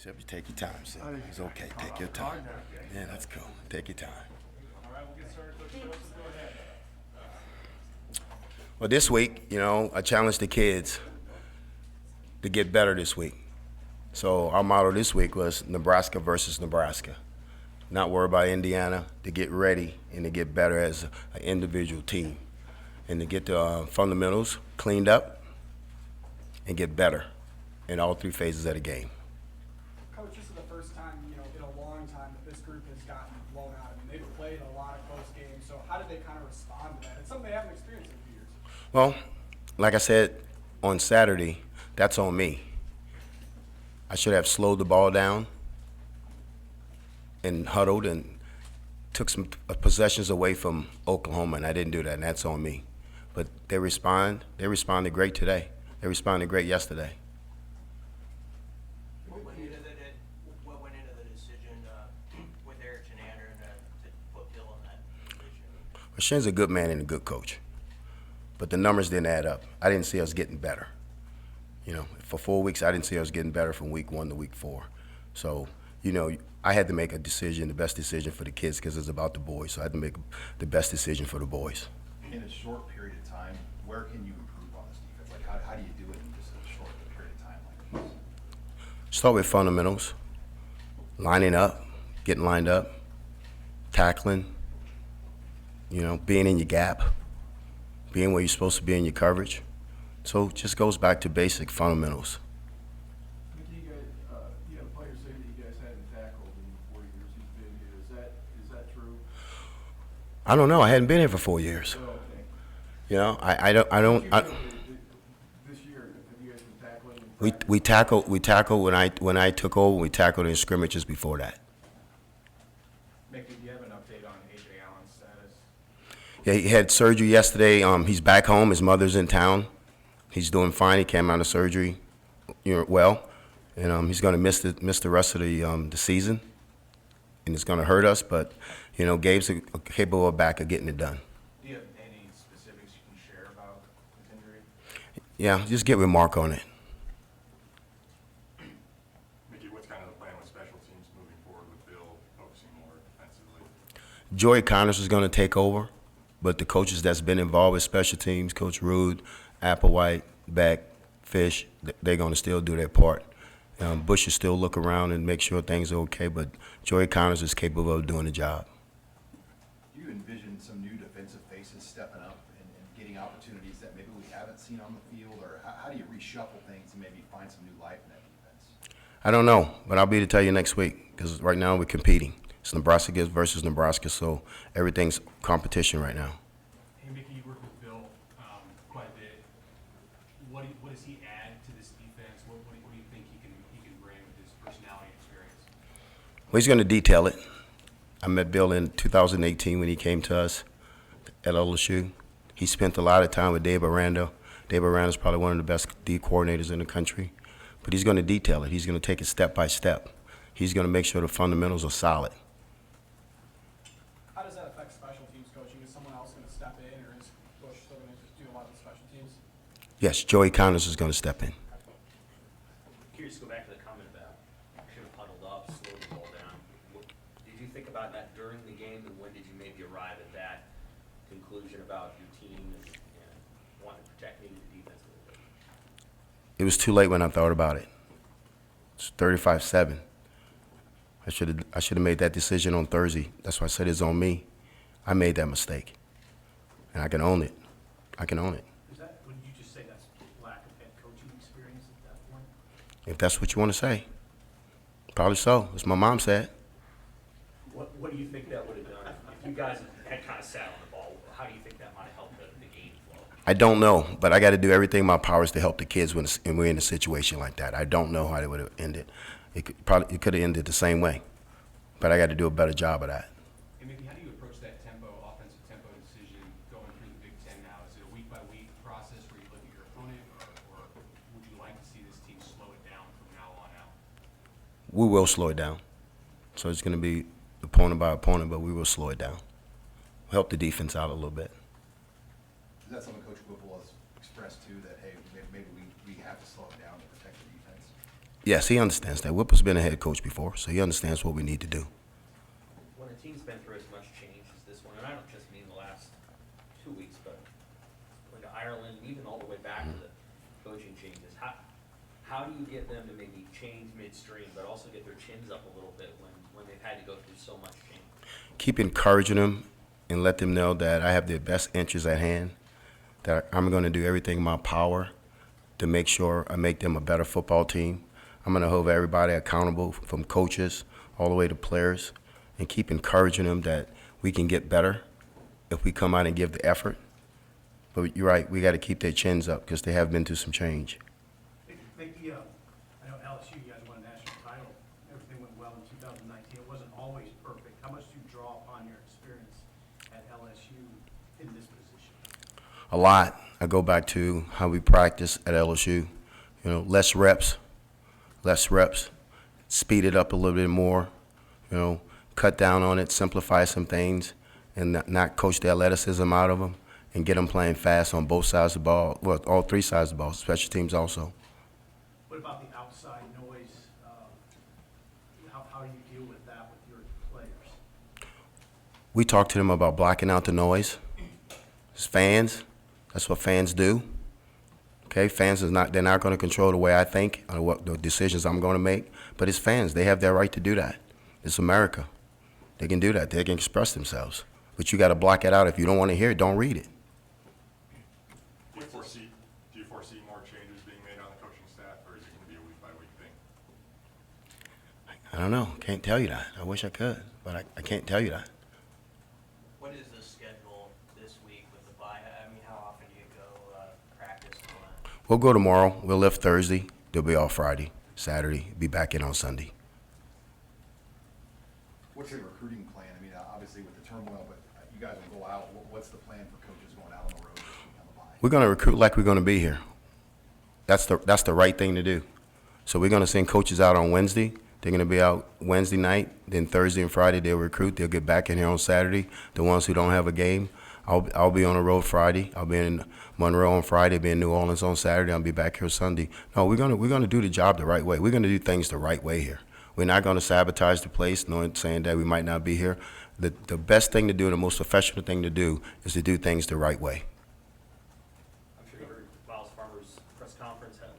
Except you take your time, so it's okay. Take your time. Yeah, that's cool. Take your time. All right, we'll get started. Coach Joseph, go ahead. Well, this week, I challenged the kids to get better this week. So our motto this week was Nebraska versus Nebraska. Not worry about Indiana, to get ready and to get better as an individual team. And to get the fundamentals cleaned up and get better in all three phases of the game. Coach, this is the first time, in a long time that this group has gotten blown out. I mean, they've played a lot of close games, so how did they kind of respond to that? It's something they haven't experienced in a few years. Well, like I said on Saturday, that's on me. I should have slowed the ball down and huddled and took some possessions away from Oklahoma, and I didn't do that, and that's on me. But they responded great today. They responded great yesterday. What went into the decision with Erik Chinander to put Bill in that position? Well, Shin's a good man and a good coach, but the numbers didn't add up. I didn't see us getting better. For 4 weeks, I didn't see us getting better from week 1 to week 4. So, I had to make a decision, the best decision for the kids, because it's about the boys. So I had to make the best decision for the boys. In a short period of time, where can you improve on this defense? Like, how do you do it in just a short period of time like this? Start with fundamentals, lining up, getting lined up, tackling, being in your gap, being where you're supposed to be in your coverage. So it just goes back to basic fundamentals. You guys, players say that you guys hadn't tackled in the 4 years he's been here. Is that true? I don't know. I hadn't been here for 4 years. Oh, okay. I don't. This year, have you guys been tackling? We tackled when I took over. We tackled in scrimmages before that. Mickey, do you have an update on A.J. Allen's status? Yeah, he had surgery yesterday. He's back home. His mother's in town. He's doing fine. He came out of surgery, well, and he's going to miss the rest of the season, and it's going to hurt us. But Gabe's capable back of getting it done. Do you have any specifics you can share about his injury? Yeah, just get with Mark on it. Mickey, what's kind of the plan with special teams moving forward with Bill focusing more defensively? Joey Connors is going to take over, but the coaches that's been involved with special teams, Coach Rude, Applewhite, Beck, Fish, they're going to still do their part. Bush will still look around and make sure things are okay, but Joey Connors is capable of doing the job. Do you envision some new defensive faces stepping up and getting opportunities that maybe we haven't seen on the field, or how do you reshuffle things and maybe find some new life in that defense? I don't know, but I'll be to tell you next week, because right now we're competing. It's Nebraska versus Nebraska, so everything's competition right now. Hey, Mickey, you work with Bill quite a bit. What does he add to this defense? What do you think he can bring with his personality and experience? Well, he's going to detail it. I met Bill in 2018 when he came to us at LSU. He spent a lot of time with Dave Aranda. Dave Aranda is probably one of the best D coordinators in the country. But he's going to detail it. He's going to take it step by step. He's going to make sure the fundamentals are solid. How does that affect special teams coaching? Is someone else going to step in, or is Bush still going to just do a lot of the special teams? Yes, Joey Connors is going to step in. Curious to go back to the comment about should have huddled up, slowed the ball down. Did you think about that during the game, and when did you maybe arrive at that conclusion about your team and wanting to protect maybe the defense a little bit? It was too late when I thought about it. It's 35-7. I should have made that decision on Thursday. That's why I said it's on me. I made that mistake, and I can own it. I can own it. Is that, would you just say that's lack of head coaching experience at that point? If that's what you want to say, probably so. As my mom said. What do you think that would have done if you guys had kind of sat on the ball? How do you think that might have helped the game flow? I don't know, but I got to do everything in my powers to help the kids when we're in a situation like that. I don't know how it would have ended. It could have ended the same way, but I got to do a better job of that. And maybe how do you approach that offensive tempo decision going through the Big Ten now? Is it a week-by-week process where you look at your opponent, or would you like to see this team slow it down from now on out? We will slow it down. So it's going to be opponent by opponent, but we will slow it down. Help the defense out a little bit. Is that something Coach Whipple has expressed too, that, hey, maybe we have to slow it down to protect the defense? Yes, he understands that. Whipple's been a head coach before, so he understands what we need to do. When a team's been through as much change as this one, and I don't just mean the last 2 weeks, but going to Ireland, even all the way back to the coaching changes, how do you get them to maybe change midstream, but also get their chins up a little bit when they've had to go through so much change? Keep encouraging them and let them know that I have their best interests at hand, that I'm going to do everything in my power to make sure I make them a better football team. I'm going to hold everybody accountable, from coaches all the way to players, and keep encouraging them that we can get better if we come out and give the effort. But you're right, we got to keep their chins up because they have been through some change. Mickey, I know LSU, you guys won a national title. Everything went well in 2019. It wasn't always perfect. How much do you draw upon your experience at LSU in this position? A lot. I go back to how we practice at LSU. You know, less reps, speed it up a little bit more, you know, cut down on it, simplify some things, and not coach the athleticism out of them, and get them playing fast on both sides of the ball, well, all three sides of the ball, special teams also. What about the outside noise? How do you deal with that with your players? We talk to them about blocking out the noise. It's fans. That's what fans do. Okay, fans they're not going to control the way I think or what the decisions I'm going to make, but it's fans. They have their right to do that. It's America. They can do that. They can express themselves. But you got to block it out. If you don't want to hear it, don't read it. Do you foresee more changes being made on the coaching staff, or is it going to be a week-by-week thing? I don't know. Can't tell you that. I wish I could, but I can't tell you that. What is the schedule this week with the bye? I mean, how often do you go practice and all that? We'll go tomorrow. We'll lift Thursday. They'll be off Friday, Saturday. Be back in on Sunday. What's your recruiting plan? I mean, obviously with the turmoil, but you guys will go out. What's the plan for coaches going out on the road this week on the bye? We're going to recruit like we're going to be here. That's the right thing to do. So we're going to send coaches out on Wednesday. They're going to be out Wednesday night. Then Thursday and Friday they'll recruit. They'll get back in here on Saturday. The ones who don't have a game, I'll be on the road Friday. I'll be in Monroe on Friday. Be in New Orleans on Saturday. I'll be back here Sunday. No, we're gonna do the job the right way. We're going to do things the right way here. We're not going to sabotage the place, knowing saying that we might not be here. The best thing to do, the most professional thing to do, is to do things the right way. I'm sure you heard Miles Farmer's press conference had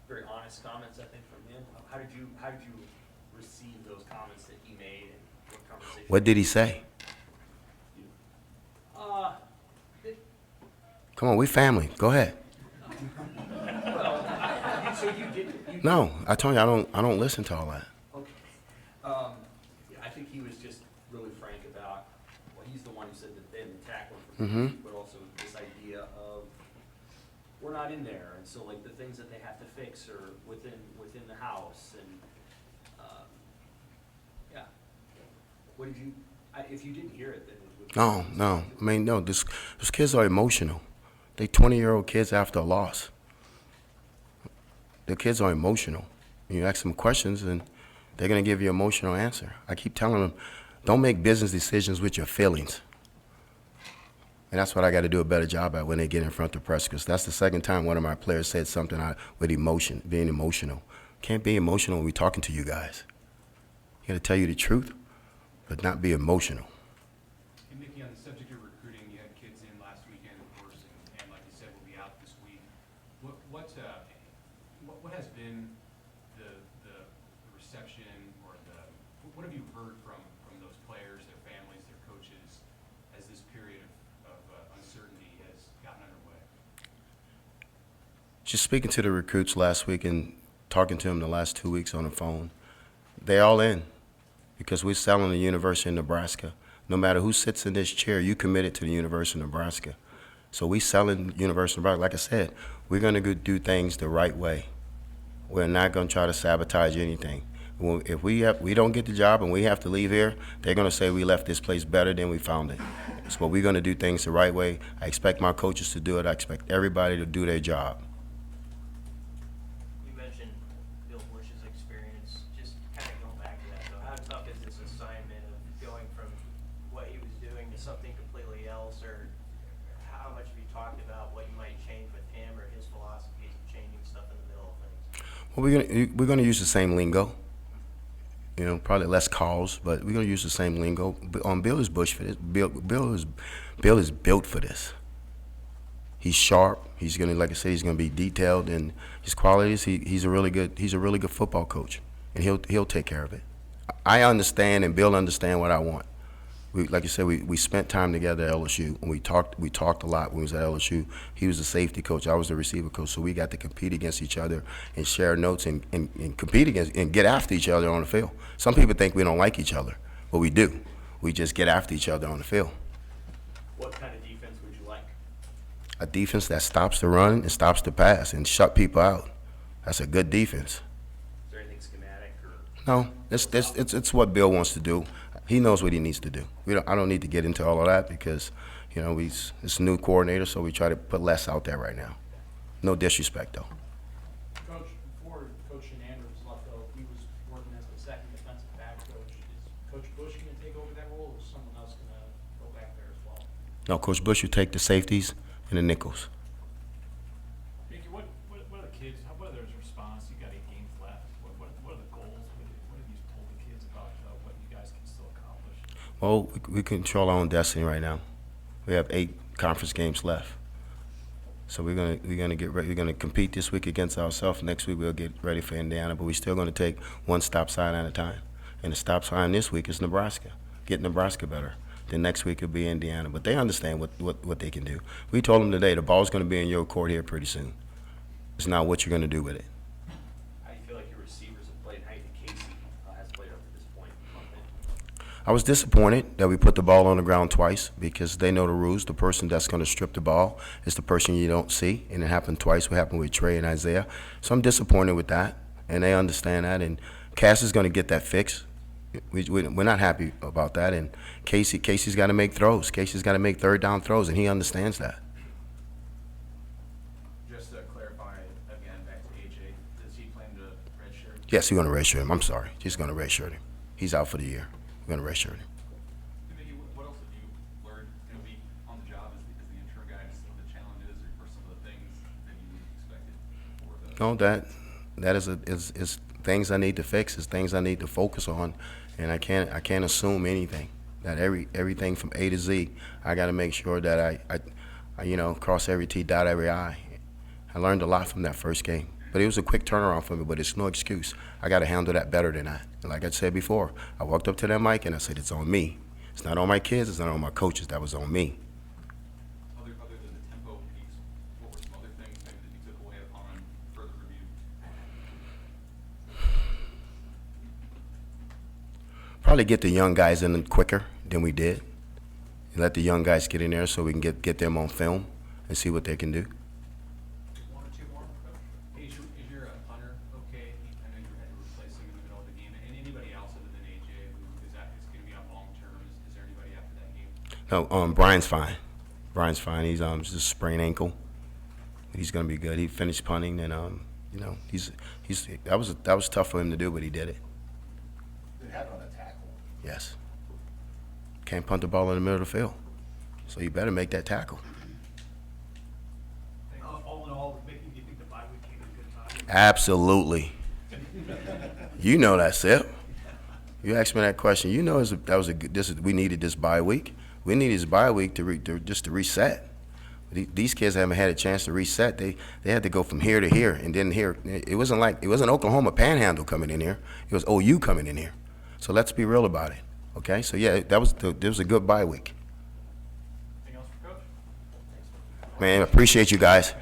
very honest comments, I think, from him. How did you receive those comments that he made, and what conversation? What did he say? Come on, we family. Go ahead. So you didn't. No, I told you I don't listen to all that. Okay. I think he was just really frank about, well, he's the one who said that they didn't tackle him for Mhm. but also this idea of we're not in there, and so like the things that they have to fix are within the house, and yeah. What did you? If you didn't hear it, then it would. No. I mean, no. Those kids are emotional. They 20-year-old kids after a loss. The kids are emotional. You ask them questions, and they're going to give you an emotional answer. I keep telling them, don't make business decisions with your feelings. And that's what I got to do a better job at when they get in front of the press, because that's the second time one of my players said something with emotion, being emotional. Can't be emotional when we're talking to you guys. You got to tell you the truth, but not be emotional. And Mickey, on the subject of recruiting, you had kids in last weekend, of course, and like you said, will be out this week. What has been the reception, or what have you heard from those players, their families, their coaches, as this period of uncertainty has gotten underway? Just speaking to the recruits last week and talking to them the last 2 weeks on the phone, they're all in, because we're selling the University of Nebraska. No matter who sits in this chair, you committed to the University of Nebraska. So we selling University of Nebraska. Like I said, we're going to do things the right way. We're not going to try to sabotage anything. If we don't get the job and we have to leave here, they're going to say we left this place better than we found it. So we're going to do things the right way. I expect my coaches to do it. I expect everybody to do their job. You mentioned Bill Bush's experience. Just kind of going back to that, though, how tough is this assignment of going from what he was doing to something completely else, or how much have you talked about what you might change with him or his philosophies of changing stuff in the middle of things? Well, we're gonna use the same lingo. You know, probably less calls, but we're gonna use the same lingo. Bill is bush for this. Bill is built for this. He's sharp. He's gonna, like I said, he's gonna be detailed in his qualities. He's a really good football coach, and he'll take care of it. I understand, and Bill understand what I want. Like you said, we spent time together at LSU, and we talked a lot when we was at LSU. He was the safety coach, I was the receiver coach, so we got to compete against each other and share notes and compete against and get after each other on the field. Some people think we don't like each other, but we do. We just get after each other on the field. What kind of defense would you like? A defense that stops the run and stops the pass and shut people out. That's a good defense. Is there anything schematic or? No, it's what Bill wants to do. He knows what he needs to do. I don't need to get into all of that because, you know, it's a new coordinator, so we try to put less out there right now. No disrespect, though. Coach, before Coach Chinander was left, though, he was working as the second defensive back coach. Is Coach Bush going to take over that role, or is someone else going to go back there as well? No, Coach Bush will take the safeties and the nickels. Mickey, what are the kids, what are their response? You got 8 games left. What are the goals? What have you told the kids about what you guys can still accomplish? Well, we control our own destiny right now. We have 8 conference games left. So we're gonna get ready. We're gonna compete this week against ourselves. Next week we'll get ready for Indiana, but we're still gonna take one stop sign at a time. And the stop sign this week is Nebraska. Get Nebraska better. Then next week it'll be Indiana. But they understand what they can do. We told them today the ball's gonna be in your court here pretty soon. It's now what you're gonna do with it. How do you feel like your receivers have played? How do you think Casey has played up to this point? I was disappointed that we put the ball on the ground twice because they know the rules. The person that's going to strip the ball is the person you don't see, and it happened twice. What happened with Trey and Isaiah. So I'm disappointed with that, and they understand that. And Cass is going to get that fixed. We're not happy about that. And Casey's got to make throws. Casey's got to make third down throws, and he understands that. Just to clarify again, back to AJ, does he plan to redshirt? Yes, he's going to redshirt him. I'm sorry. He's going to redshirt him. He's out for the year. We're going to redshirt him. Mickey, what else have you learned in a week on the job as the interim guy, and some of the challenges or some of the things that you expected for the? No, that is things I need to fix. Is things I need to focus on, and I can't assume anything. That everything from A to Z, I got to make sure that I cross every T, dot every I. I learned a lot from that first game, but it was a quick turnaround for me. But it's no excuse. I got to handle that better than that. And like I said before, I walked up to that mic and I said, it's on me. It's not on my kids. It's not on my coaches. That was on me. Other than the tempo piece, what were some other things maybe that you took away upon further review? Probably get the young guys in quicker than we did. And let the young guys get in there so we can get them on film and see what they can do. One or two more. Is your punter okay? I know you had to replace him in the middle of the game. And anybody else other than AJ who is going to be out long term? Is there anybody after that game? No, Brian's fine. Brian's fine. He's just a sprained ankle. He's going to be good. He finished punting, and that was tough for him to do, but he did it. Did it happen on a tackle? Yes. Can't punt the ball in the middle of the field, so you better make that tackle. All in all, Mickey, do you think the bye week came at a good time? Absolutely. You know that, Sip. You asked me that question. You know we needed this bye week. We needed this bye week to reset. These kids haven't had a chance to reset. They had to go from here to here and then here. It wasn't Oklahoma Panhandle coming in here. It was OU coming in here. So let's be real about it. Okay? So yeah, there was a good bye week. Anything else for Coach? Man, I appreciate you guys.